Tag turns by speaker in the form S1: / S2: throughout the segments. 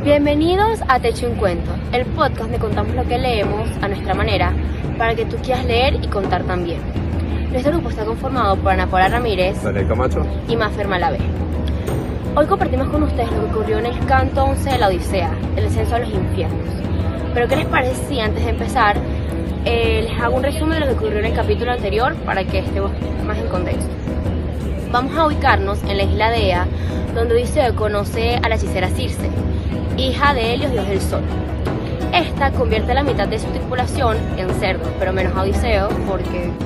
S1: Bienvenidos a Te echo un cuento, el podcast donde contamos lo que leemos a nuestra manera para que tú quieras leer y contar también. Nuestro grupo está conformado por Ana Paula Ramírez,
S2: Daniel Camacho
S1: y Mafer Malavé. Hoy compartimos con ustedes lo que ocurrió en el canto 11 de la Odisea, el descenso a los infiernos. Pero ¿qué les parece si antes de empezar les hago un resumen de lo que ocurrió en el capítulo anterior para que estemos más en contexto? Vamos a ubicarnos en la isla de Ea, donde Odiseo conoce a la hechicera Circe, hija de Helios, dios del sol. Esta convierte a la mitad de su tripulación en cerdos, pero menos a Odiseo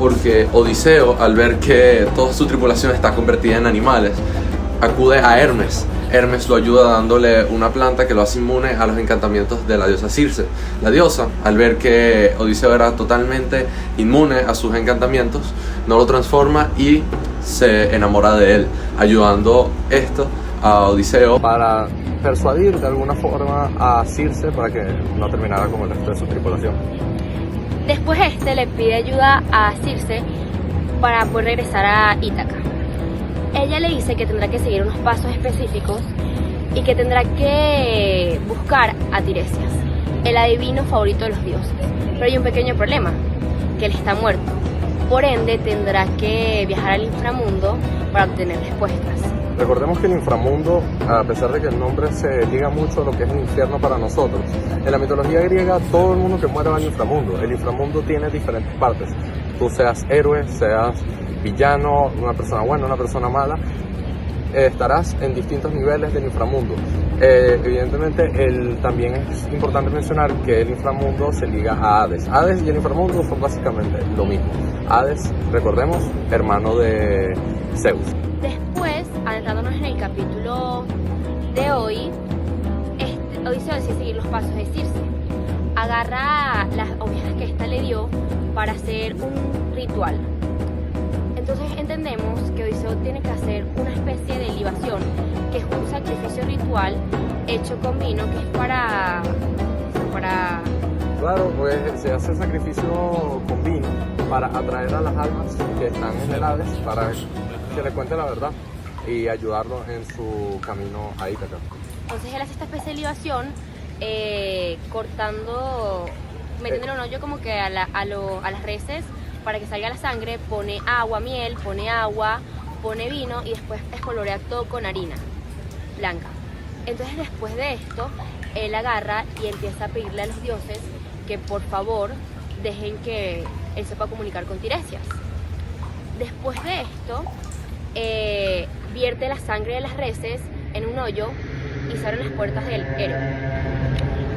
S2: porque Odiseo, al ver que toda su tripulación está convertida en animales, acude a Hermes. Hermes lo ayuda dándole una planta que lo hace inmune a los encantamientos de la diosa Circe. La diosa, al ver que Odiseo era totalmente inmune a sus encantamientos, no lo transforma y se enamora de él, ayudando esto a Odiseo para persuadir de alguna forma a Circe para que no terminara como el resto de su tripulación.
S1: Después le pide ayuda a Circe para poder regresar a Ítaca. Ella le dice que tendrá que seguir unos pasos específicos y que tendrá que buscar a Tiresias, el adivino favorito de los dioses. Pero hay un pequeño problema, que él está muerto. Por ende, tendrá que viajar al inframundo para obtener respuestas.
S2: Recordemos que el inframundo, a pesar de que el nombre se liga mucho a lo que es el infierno para nosotros, en la mitología griega todo el mundo que muere va al inframundo. El inframundo tiene diferentes partes. Tú seas héroe, seas villano, una persona buena, una persona mala, estarás en distintos niveles del inframundo. Evidentemente, también es importante mencionar que el inframundo se liga a Hades. Hades y el inframundo son básicamente lo mismo. Hades, recordemos, hermano de Zeus.
S1: Después, adentrándonos en el capítulo de hoy, Odiseo decide seguir los pasos de Circe. Agarra las ovejas que ésta le dio para hacer un ritual. Entonces entendemos que Odiseo tiene que hacer una especie de libación, que es un sacrificio ritual hecho con vino, que es para...
S2: Claro, pues se hace el sacrificio con vino para atraer a las almas que están en el Hades, para que le cuente la verdad y ayudarlo en su camino a Ítaca.
S1: Entonces él hace esta especie de libación metiéndole un hoyo como que a las reses para que salga la sangre, pone agua, miel, pone vino y después espolvorea todo con harina blanca. Entonces después de esto, él agarra y empieza a pedirle a los dioses que por favor dejen que él se pueda comunicar con Tiresias. Después de esto, vierte la sangre de las reses en un hoyo y se abren las puertas del héroe.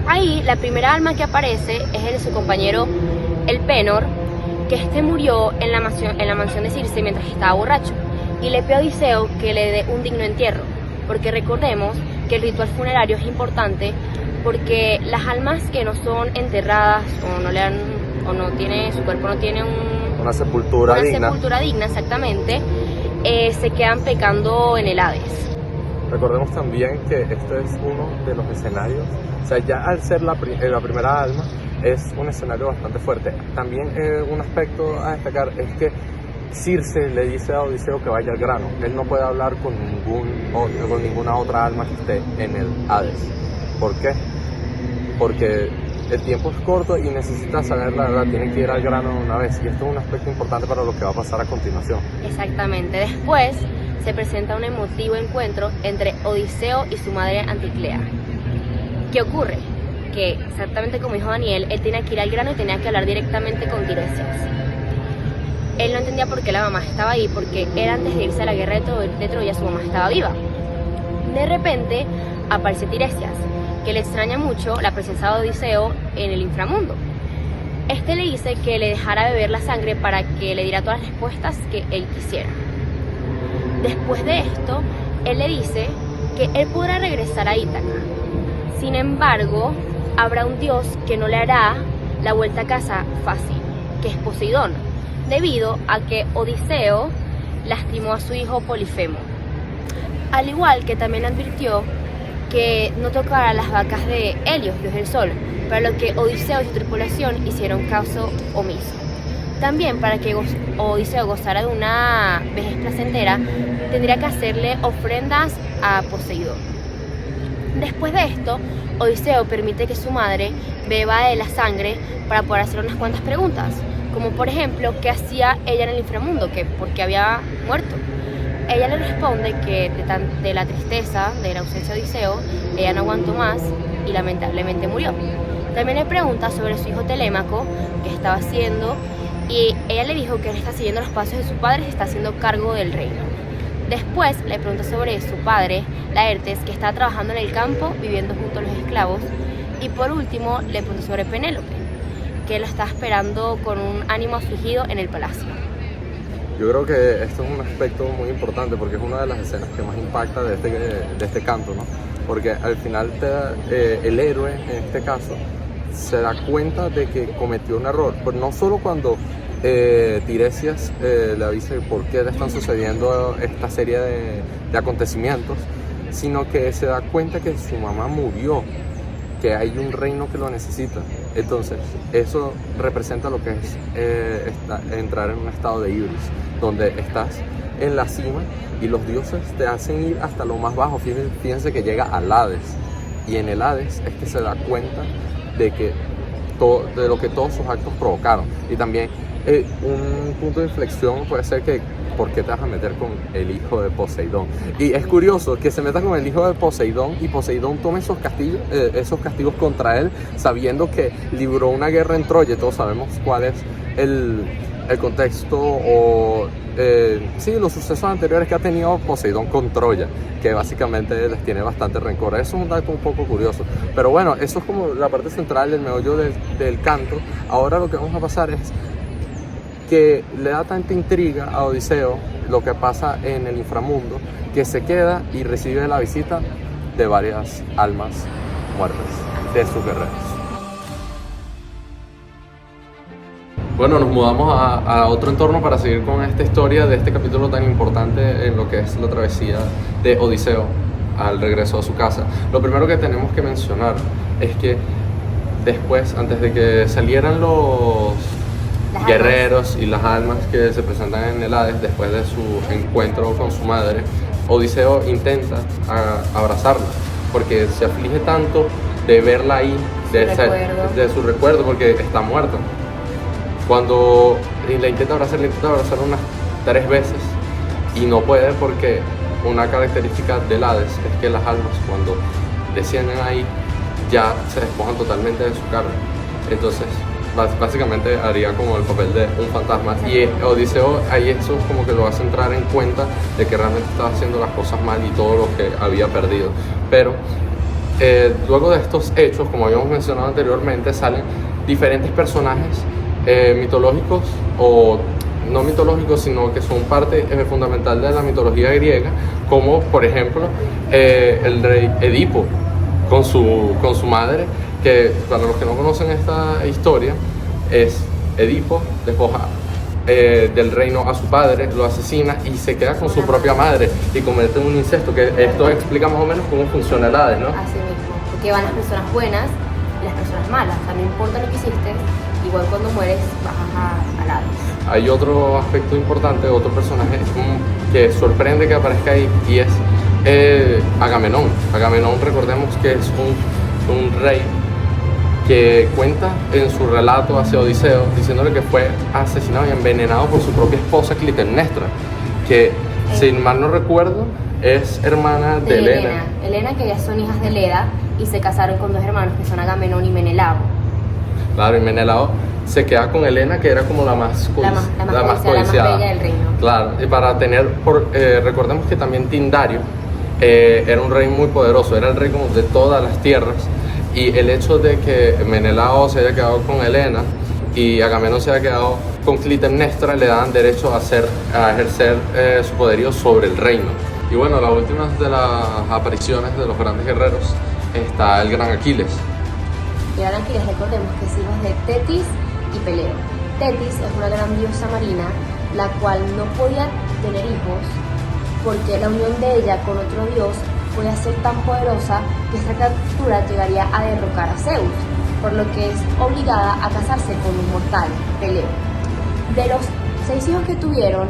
S1: Ahí la primera alma que aparece es el de su compañero, el Penor, que murió en la mansión de Circe mientras estaba borracho, y le pide a Odiseo que le dé un digno entierro, porque recordemos que el ritual funerario es importante porque las almas que no son enterradas su cuerpo no tiene
S2: una sepultura
S1: digna, exactamente, se quedan pecando en el Hades.
S2: Recordemos también que este es uno de los escenarios, o sea, ya al ser la primera alma, es un escenario bastante fuerte. También un aspecto a destacar es que Circe le dice a Odiseo que vaya al grano. Él no puede hablar con ninguna otra alma que esté en el Hades. ¿Por qué? Porque el tiempo es corto y necesita saber la verdad, tiene que ir al grano una vez. Y esto es un aspecto importante para lo que va a pasar a continuación.
S1: Exactamente. Después se presenta un emotivo encuentro entre Odiseo y su madre Anticlea. ¿Qué ocurre? Que exactamente como dijo Daniel, él tenía que ir al grano y tenía que hablar directamente con Tiresias. Él no entendía por qué la mamá estaba ahí, porque él antes de irse a la guerra de Troya su mamá estaba viva. De repente aparece Tiresias, que le extraña mucho la presencia de Odiseo en el inframundo. Le dice que le dejara beber la sangre para que le diera todas las respuestas que él quisiera. Después de esto, él le dice que él podrá regresar a Ítaca. Sin embargo, habrá un dios que no le hará la vuelta a casa fácil, que es Poseidón, debido a que Odiseo lastimó a su hijo Polifemo. Al igual que también advirtió que no tocara las vacas de Helios, dios del sol, para lo que Odiseo y su tripulación hicieron caso omiso. También para que Odiseo gozara de una vejez placentera, tendría que hacerle ofrendas a Poseidón. Después de esto, Odiseo permite que su madre beba de la sangre para poder hacer unas cuantas preguntas, como por ejemplo, ¿qué hacía ella en el inframundo? ¿Por qué había muerto? Ella le responde que de la tristeza, de la ausencia de Odiseo, ella no aguantó más y lamentablemente murió. También le pregunta sobre su hijo Telémaco, qué estaba haciendo, y ella le dijo que él está siguiendo los pasos de su padre y se está haciendo cargo del reino. Después le pregunta sobre su padre, Laertes, que está trabajando en el campo, viviendo junto a los esclavos. Y por último le pregunta sobre Penélope, que lo está esperando con un ánimo afligido en el palacio.
S2: Yo creo que esto es un aspecto muy importante porque es una de las escenas que más impacta de este canto, ¿no? Porque al final el héroe, en este caso, se da cuenta de que cometió un error, pues no solo cuando Tiresias le avisa de por qué le están sucediendo esta serie de acontecimientos, sino que se da cuenta que su mamá murió, que hay un reino que lo necesita. Entonces, eso representa lo que es entrar en un estado de ibris, donde estás en la cima y los dioses te hacen ir hasta lo más bajo. Fíjense que llega al Hades, y en el Hades es que se da cuenta de lo que todos sus actos provocaron. Y también un punto de inflexión puede ser que ¿por qué te vas a meter con el hijo de Poseidón? Y es curioso que se meta con el hijo de Poseidón y Poseidón tome esos castigos contra él, sabiendo que libró una guerra en Troya. Todos sabemos cuál es el contexto o los sucesos anteriores que ha tenido Poseidón con Troya, que básicamente les tiene bastante rencor. Eso es un dato un poco curioso, pero bueno, eso es como la parte central del meollo del canto. Ahora lo que vamos a pasar es que le da tanta intriga a Odiseo lo que pasa en el inframundo, que se queda y recibe la visita de varias almas muertas de sus guerreros. Bueno, nos mudamos a otro entorno para seguir con esta historia de este capítulo tan importante en lo que es la travesía de Odiseo al regreso a su casa. Lo primero que tenemos que mencionar es que después, antes de que salieran los guerreros y las almas que se presentan en el Hades, después de su encuentro con su madre, Odiseo intenta abrazarla, porque se aflige tanto de verla ahí, de su recuerdo, porque está muerta. Cuando la intenta abrazar unas 3 veces y no puede, porque una característica del Hades es que las almas, cuando descienden ahí, ya se despojan totalmente de su carne. Entonces básicamente haría como el papel de un fantasma, y Odiseo ahí eso como que lo hace entrar en cuenta de que realmente estaba haciendo las cosas mal y todo lo que había perdido. Pero luego de estos hechos, como habíamos mencionado anteriormente, salen diferentes personajes mitológicos, o no mitológicos, sino que son parte fundamental de la mitología griega, como por ejemplo el rey Edipo con su madre, que para los que no conocen esta historia, es Edipo despoja del reino a su padre, lo asesina y se queda con su propia madre y comete un incesto, que esto explica más o menos cómo funciona el Hades, ¿no?
S1: Así mismo, porque van las personas buenas y las personas malas, o sea, no importa lo que hiciste, igual cuando mueres bajas al Hades.
S2: Hay otro aspecto importante, otro personaje que sorprende que aparezca ahí, y es Agamenón. Agamenón, recordemos que es un rey que cuenta en su relato hacia Odiseo, diciéndole que fue asesinado y envenenado por su propia esposa Clitemnestra, que si mal no recuerdo es hermana de Helena.
S1: Helena, que ellas son hijas de Leda y se casaron con 2 hermanos que son Agamenón y Menelao.
S2: Claro, y Menelao se queda con Helena, que era como la más codiciada, la más bella
S1: del reino.
S2: Claro, y para tener, recordemos que también Tindario era un rey muy poderoso, era el rey como de todas las tierras, y el hecho de que Menelao se haya quedado con Helena y Agamenón se haya quedado con Clitemnestra le dan derecho a ejercer su poderío sobre el reino. Y bueno, las últimas de las apariciones de los grandes guerreros está el gran Aquiles.
S1: El gran Aquiles, recordemos que es hijo de Tetis y Peleo. Tetis es una gran diosa marina, la cual no podía tener hijos porque la unión de ella con otro dios podía ser tan poderosa que esta criatura llegaría a derrocar a Zeus, por lo que es obligada a casarse con un mortal, Peleo. De los 6 hijos que tuvieron,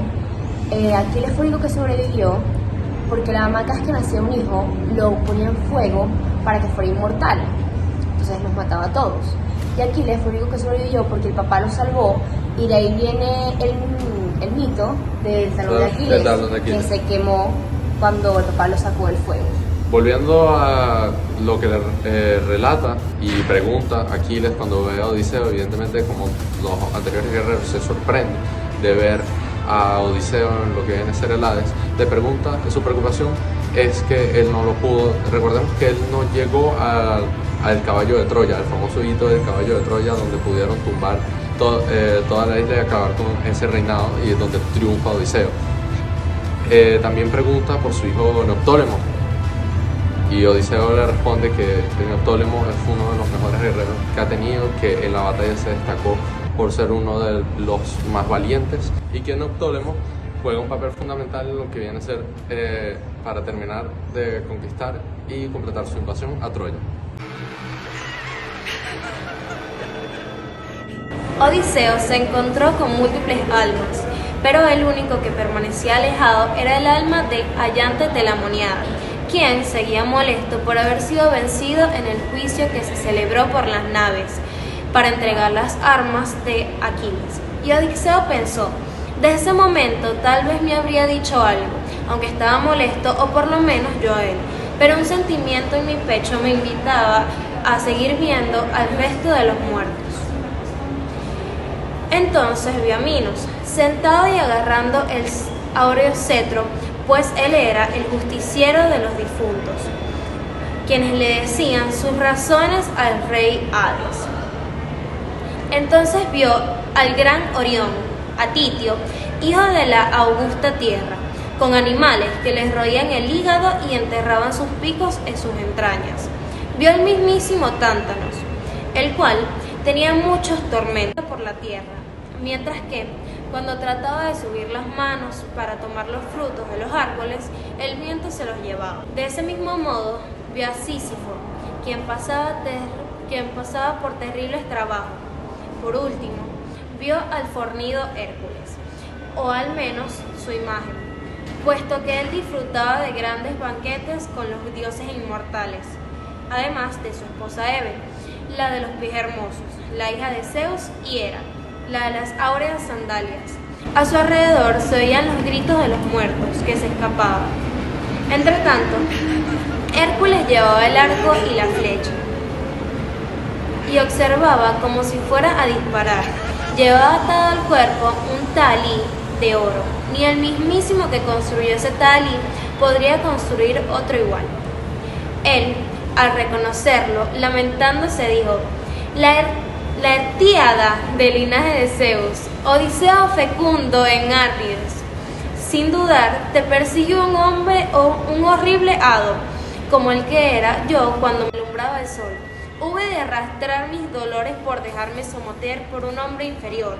S1: Aquiles fue el único que sobrevivió, porque la mamá cada vez que nacía un hijo lo ponía en fuego para que fuera inmortal. Entonces los mataba a todos. Y Aquiles fue el único que sobrevivió porque el papá lo salvó, y de ahí viene el mito del talón de Aquiles, que se quemó cuando el papá lo sacó del fuego.
S2: Volviendo a lo que le relata y pregunta Aquiles cuando ve a Odiseo, evidentemente como los anteriores guerreros se sorprende de ver a Odiseo en lo que viene a ser el Hades. Le pregunta, su preocupación es que él no lo pudo, recordemos que él no llegó al caballo de Troya, el famoso hito del caballo de Troya, donde pudieron tumbar toda la isla y acabar con ese reinado, y es donde triunfa Odiseo. También pregunta por su hijo Neoptólemo, y Odiseo le responde que Neoptólemo es uno de los mejores guerreros que ha tenido, que en la batalla se destacó por ser uno de los más valientes, y que Neoptólemo juega un papel fundamental en lo que viene a ser para terminar de conquistar y completar su invasión a Troya.
S3: Odiseo se encontró con múltiples almas, pero el único que permanecía alejado era el alma de Ayante Telamoniada, quien seguía molesto por haber sido vencido en el juicio que se celebró por las naves para entregar las armas de Aquiles. Y Odiseo pensó, desde ese momento tal vez me habría dicho algo, aunque estaba molesto, o por lo menos yo a él, pero un sentimiento en mi pecho me invitaba a seguir viendo al resto de los muertos. Entonces vio a Minos, sentado y agarrando el áureo cetro, pues él era el justiciero de los difuntos, quienes le decían sus razones al rey Hades. Entonces vio al gran Orión, a Titio, hijo de la augusta tierra, con animales que les roían el hígado y enterraban sus picos en sus entrañas. Vio al mismísimo Tántanos, el cual tenía muchos tormentos por la tierra, mientras que, cuando trataba de subir las manos para tomar los frutos de los árboles, el viento se los llevaba. De ese mismo modo, vio a Sísifo, quien pasaba por terribles trabajos. Por último, vio al fornido Hércules, o al menos su imagen, puesto que él disfrutaba de grandes banquetes con los dioses inmortales, además de su esposa Hebe, la de los pies hermosos, la hija de Zeus y Hera, la de las áureas sandalias. A su alrededor se oían los gritos de los muertos que se escapaban. Entretanto, Hércules llevaba el arco y la flecha y observaba como si fuera a disparar. Llevaba atado al cuerpo un talí de oro. Ni el mismísimo que construyó ese talí podría construir otro igual. Él, al reconocerlo, lamentándose, dijo: la Artíada del linaje de Zeus, Odiseo fecundo en Arries. Sin dudar, te persigue un hombre o un horrible hado, como el que era yo cuando me alumbraba el sol. Hube de arrastrar mis dolores por dejarme someter por un hombre inferior.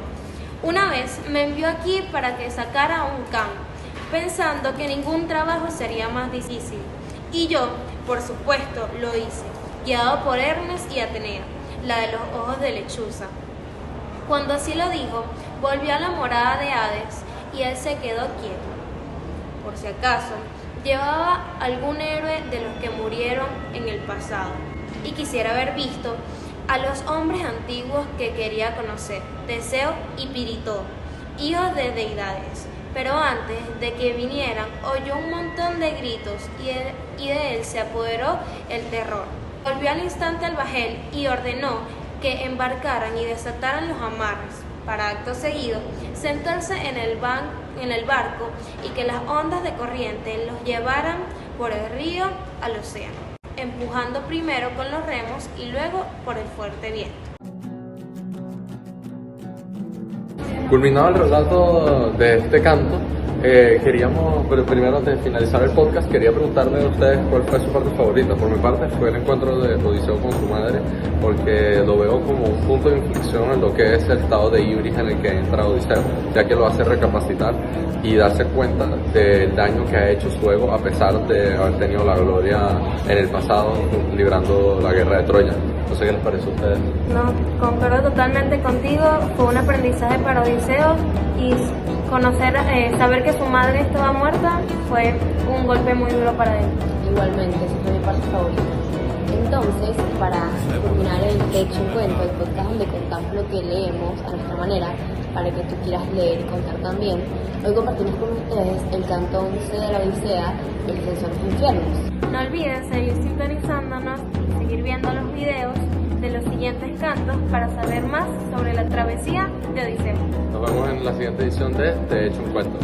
S3: Una vez me envió aquí para que sacara un can, pensando que ningún trabajo sería más difícil. Y yo, por supuesto, lo hice, guiado por Hermes y Atenea, la de los ojos de lechuza. Cuando así lo dijo, volvió a la morada de Hades y él se quedó quieto. Por si acaso, llevaba algún héroe de los que murieron en el pasado y quisiera haber visto a los hombres antiguos que quería conocer, Teseo y Pirito, hijos de deidades. Pero antes de que vinieran, oyó un montón de gritos y de él se apoderó el terror. Volvió al instante al bajel y ordenó que embarcaran y desataran los amarres, para acto seguido sentarse en el barco y que las ondas de corriente los llevaran por el río al océano, empujando primero con los remos y luego por el fuerte viento.
S2: Culminado el relato de este canto, queríamos, pero primero antes de finalizar el podcast, quería preguntarle a ustedes cuál fue su parte favorita. Por mi parte fue el encuentro de Odiseo con su madre, porque lo veo como un punto de inflexión en lo que es el estado de ibris en el que entra Odiseo, ya que lo hace recapacitar y darse cuenta del daño que ha hecho su ego, a pesar de haber tenido la gloria en el pasado librando la guerra de Troya. No sé qué les parece a ustedes.
S3: No, concuerdo totalmente contigo, fue un aprendizaje para Odiseo y saber que su madre estaba muerta fue un golpe muy duro para él.
S1: Igualmente, esa fue mi parte favorita. Entonces, para terminar el Te echo un cuento, el podcast donde contamos lo que leemos a nuestra manera, para que tú quieras leer y contar también, hoy compartimos con ustedes el canto 11 de la Odisea, El Ascensor de los Infiernos.
S3: No olviden seguir sintonizándonos y seguir viendo los videos de los siguientes cantos para saber más sobre la travesía de Odiseo.
S2: Nos vemos en la siguiente edición de Te echo un cuento.